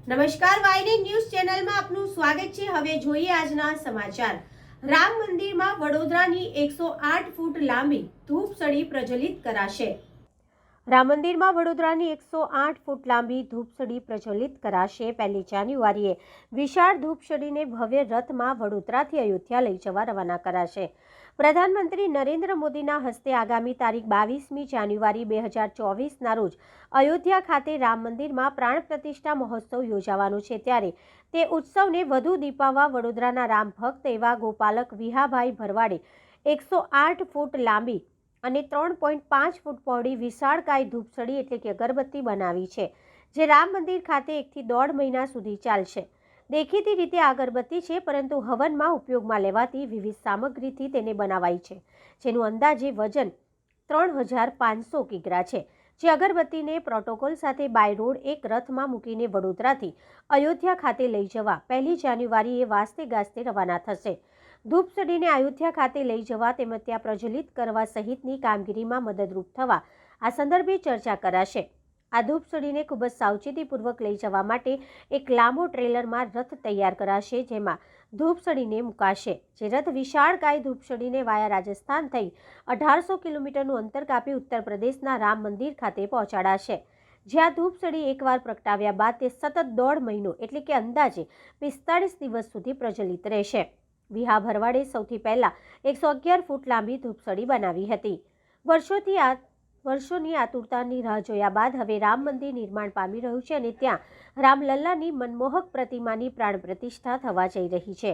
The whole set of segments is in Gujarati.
નમસ્કાર, વાયનેટ ન્યૂઝ ચેનલમાં આપનું સ્વાગત છે। હવે જોઈએ આજના સમાચાર। રામ મંદિરમાં વડોદરાની 108 ફૂટ લાંબી ધૂપસળી પ્રજ્વલિત કરાશે। રામ મંદિરમાં વડોદરાની 108 ફૂટ લાંબી ધૂપસળી પ્રજ્વલિત કરાશે। 1 જાન્યુઆરીએ વિશાળ ધૂપસળીને ભવ્ય રથમાં વડોદરાથી અયોધ્યા લઈ જવા રવાના કરાશે। પ્રધાનમંત્રી નરેન્દ્ર મોદીના હસ્તે આગામી તારીખ 22મી જાન્યુઆરી 2024ના રોજ અયોધ્યા ખાતે રામ મંદિરમાં પ્રાણ પ્રતિષ્ઠા મહોત્સવ યોજાવાનો છે। ત્યારે તે ઉત્સવને વધુ દીપાવવા વડોદરાના રામ ભક્ત એવા ગોપાલક વિહાભાઈ ભરવાડે 108 ફૂટ લાંબી અને 3.5 ફૂટ પહોળી વિશાળકાય ધૂપસળી એટલે કે અગરબત્તી બનાવી છે, જે રામ મંદિર ખાતે 1 થી 1.5 મહિના સુધી ચાલશે। દેખીતી રીતે આ અગરબત્તી છે, પરંતુ હવનમાં ઉપયોગમાં લેવાતી વિવિધ સામગ્રીથી તેને બનાવાઈ છે, જેનું અંદાજે વજન 3500 કિગ્રા છે। જે અગરબત્તીને પ્રોટોકોલ સાથે બાય રોડ એક રથમાં મૂકીને વડોદરાથી અયોધ્યા ખાતે લઈ જવા 1 જાન્યુઆરીએ વાસ્તે ગાસ્તે રવાના થશે। ધૂપસળીને અયોધ્યા ખાતે લઈ જવા તેમજ ત્યાં પ્રજ્વલિત કરવા સહિતની કામગીરીમાં મદદરૂપ થવા આ સંદર્ભે ચર્ચા કરાશે। આ ધૂપસળીને ખૂબ જ સાવચેતીપૂર્વક લઈ જવા માટે એક લાંબો ટ્રેલરમાં રથ તૈયાર કરાશે, જેમાં ધૂપસળીને મુકાશે। જે રથ વિશાળકાય ધૂપસળીને વાયા રાજસ્થાન થઈ 1800 કિલોમીટરનું અંતર કાપી ઉત્તર પ્રદેશના રામ મંદિર ખાતે પહોંચાડાશે, જ્યાં ધૂપસળી એકવાર પ્રગટાવ્યા બાદ તે સતત 1.5 મહિનો એટલે કે અંદાજે 45 દિવસ સુધી પ્રજ્વલિત રહેશે। વિહા ભરવાડે સૌથી પહેલા 111 ફૂટ લાંબી ધૂપસળી બનાવી હતી। વર્ષોની આતુરતાની રાહ જોયા બાદ હવે રામ મંદિર નિર્માણ પામી રહ્યું છે અને ત્યાં રામલલ્લાની મનમોહક પ્રતિમાની પ્રાણ પ્રતિષ્ઠા થવા જઈ રહી છે।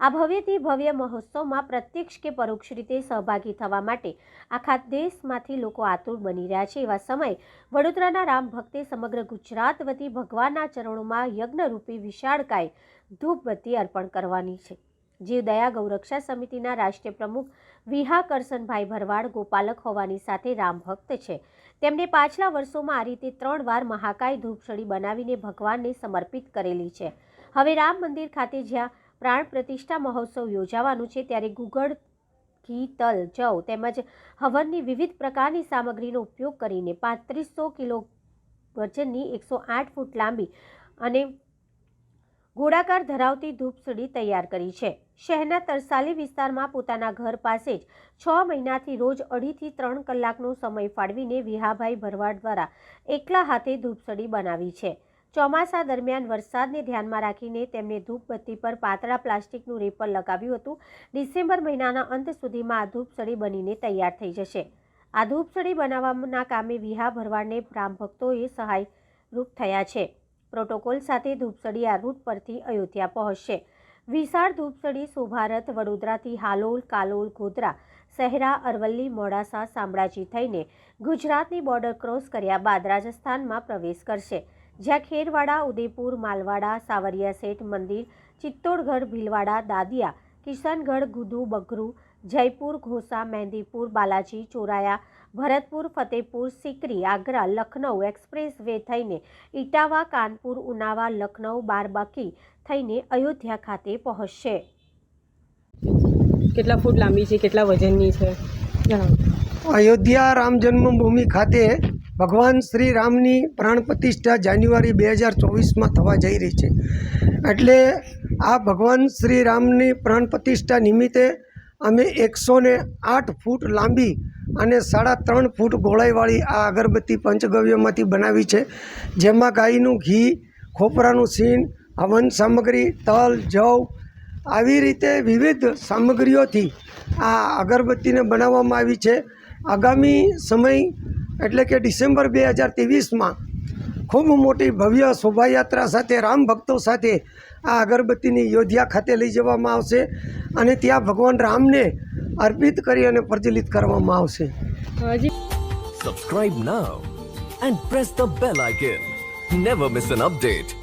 આ ભવ્યથી ભવ્ય મહોત્સવમાં પ્રત્યક્ષ કે પરોક્ષ રીતે સહભાગી થવા માટે આખા દેશમાંથી લોકો આતુર બની રહ્યા છે। એવા સમયે વડોદરાના રામ ભક્તે સમગ્ર ગુજરાત વતી ભગવાનના ચરણોમાં યજ્ઞરૂપી વિશાળકાય ધૂપબત્તી અર્પણ કરવાની છે। જીવ દયા ગૌરક્ષા સમિતિના રાષ્ટ્રીય પ્રમુખ વિહા કરસનભાઈ ભરવાડ ગોપાલક હોવાની સાથે રામ ભક્ત છે। તેમણે પાછલા વર્ષોમાં આ રીતે 3 વાર મહાકાય ધૂપસળી બનાવીને ભગવાનને સમર્પિત કરેલી છે। હવે રામ મંદિર ખાતે જ્યાં પ્રાણ પ્રતિષ્ઠા મહોત્સવ યોજાવાનું છે, ત્યારે ગુગળ, ઘી, તલ, જવ તેમજ હવનની વિવિધ પ્રકારની સામગ્રીનો ઉપયોગ કરીને 3500 કિલો વજનની 108 ફૂટ લાંબી અને ગોળાકાર ધરાવતી ધૂપસળી તૈયાર કરી છે। શહેરના તરસાલી વિસ્તારમાં પોતાના ઘર પાસે જ 6 મહિનાથી રોજ 2.5 થી 3 કલાકનો સમય ફાળવીને વિહાભાઈ ભરવાડ દ્વારા એકલા હાથે ધૂપસળી બનાવી છે। ચોમાસા દરમિયાન વરસાદને ધ્યાનમાં રાખીને તેમણે ધૂપબત્તી પર પાતળા પ્લાસ્ટિકનું રેપર લગાવ્યું હતું। ડિસેમ્બર મહિનાના અંત સુધીમાં આ ધૂપસળી બનીને તૈયાર થઈ જશે। આ ધૂપસળી બનાવવાના કામે વિહા ભરવાડને રામ ભક્તોએ સહાયરૂપ થયા છે। પ્રોટોકોલ સાથે ધૂપસળી આ રૂટ પરથી અયોધ્યા પહોંચશે। વિશાળ ધૂપસળી શોભારથ વડોદરાથી હાલોલ, કાલોલ, ગોધરા, સહેરા, અરવલ્લી, મોડાસા, શામળાજી થઈને ગુજરાતની બોર્ડર ક્રોસ કર્યા બાદ રાજસ્થાનમાં પ્રવેશ કરશે, જ્યાં ખેરવાડા, ઉદયપુર, માલવાડા, સાવરિયા સેઠ મંદિર, ચિત્તોડગઢ, ભીલવાડા, દાદિયા, કિશનગઢ, ગુદુ, બગરૂ, જયપુર, ઘોસા, મહેંદીપુર, બાલાજી, ચોરાયા, ભરતપુર, ફતેપુર સિકરી, આગ્રા, લખનઉ એક્સપ્રેસ વે થઈને ઇટાવા, કાનપુર, ઉનાવા, લખનઉ, બારબાકી થઈને અયોધ્યા ખાતે પહોંચશે। કેટલા ફૂટ લાંબી છે, કેટલા વજનની છે? અયોધ્યા રામ જન્મભૂમિ ખાતે ભગવાન શ્રી રામની પ્રાણ પ્રતિષ્ઠા જાન્યુઆરી 2024માં થવા જઈ રહી છે। એટલે આ ભગવાન શ્રી રામની પ્રાણ પ્રતિષ્ઠા નિમિત્તે અમે 108 ફૂટ લાંબી અને 3.5 ફૂટ ગોળાઈવાળી આ અગરબત્તી પંચગવ્યમાંથી બનાવી છે, જેમાં ગાયનું ઘી, ખોપરાનું સીન, હવન સામગ્રી, તલ, જવ આવી રીતે વિવિધ સામગ્રીઓથી આ અગરબત્તીને બનાવવામાં આવી છે। આગામી સમય એટલે કે ડિસેમ્બર 2023માં ખૂબ મોટી ભવ્ય શોભાયાત્રા સાથે રામ ભક્તો સાથે આ અગરબત્તીની અયોધ્યા ખાતે લઈ જવામાં આવશે અને ત્યાં ભગવાન રામને અર્પિત કરી અને પ્રજ્વલિત કરવામાં આવશે। Subscribe now and press the bell icon. Never miss an update.